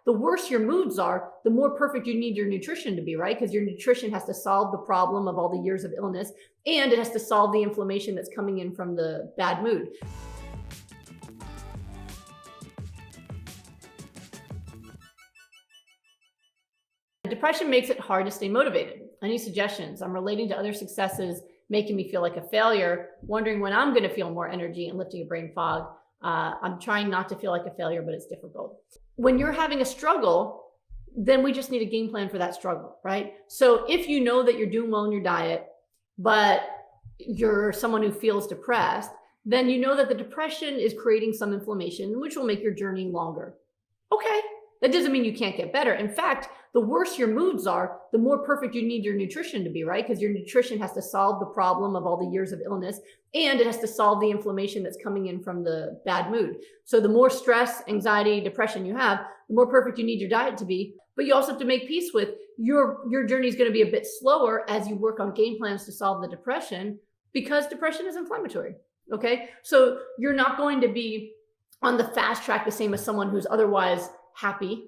the worse your moods are, the more perfect you need your nutrition to be, right? Because your nutrition has to solve the problem of all the years of illness, and it has to solve the inflammation that's coming in from the bad mood. Depression makes it hard to stay motivated. Any suggestions? I'm relating to other successes, making me feel like a failure, wondering when I'm going to feel more energy and lifting a brain fog. I'm trying not to feel like a failure, but it's difficult. When you're having a struggle, then we just need a game plan for that struggle, right? So if you know that you're doing well in your diet, but you're someone who feels depressed, then you know that the depression is creating some inflammation, which will make your journey longer. Okay, that doesn't mean you can't get better. In fact, the worse your moods are, the more perfect you need your nutrition to be, right? Because your nutrition has to solve the problem of all the years of illness, and it has to solve the inflammation that's coming in from the bad mood. So the more stress, anxiety, depression you have, the more perfect you need your diet to be. But you also have to make peace with your journey is going to be a bit slower as you work on game plans to solve the depression, because depression is inflammatory. Okay, so you're not going to be on the fast track the same as someone who's otherwise happy,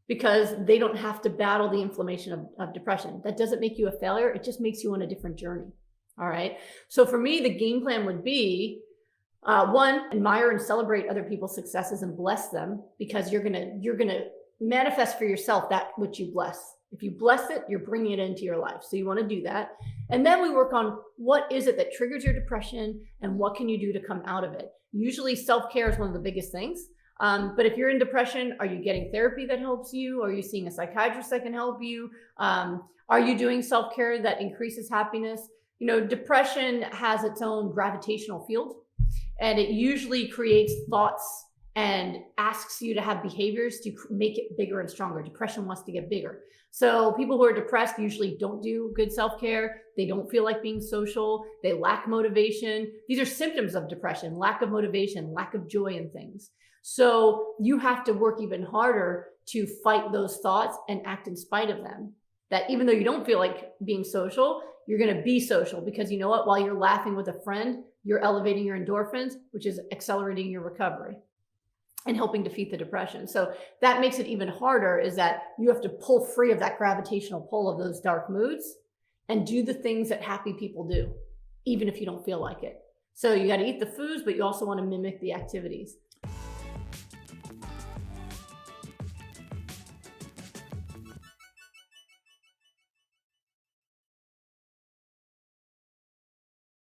because they don't have to battle the inflammation of depression. That doesn't make you a failure. It just makes you on a different journey. All right. So for me, the game plan would be, one, admire and celebrate other people's successes and bless them, because you're gonna manifest for yourself that which you bless. If you bless it, you're bringing it into your life. So you want to do that. And then we work on what is it that triggers your depression and what can you do to come out of it. Usually self-care is one of the biggest things. But if you're in depression, are you getting therapy that helps you? Are you seeing a psychiatrist that can help you? Are you doing self-care that increases happiness? You know, depression has its own gravitational field, and it usually creates thoughts and asks you to have behaviors to make it bigger and stronger. Depression wants to get bigger. So people who are depressed usually don't do good self-care. They don't feel like being social. They lack motivation. These are symptoms of depression: lack of motivation, lack of joy in things. So you have to work even harder to fight those thoughts and act in spite of them. That even though you don't feel like being social, you're going to be social, because you know what? While you're laughing with a friend, you're elevating your endorphins, which is accelerating your recovery and helping defeat the depression. So that makes it even harder, is that you have to pull free of that gravitational pull of those dark moods and do the things that happy people do, even if you don't feel like it. So you got to eat the foods, but you also want to mimic the activities.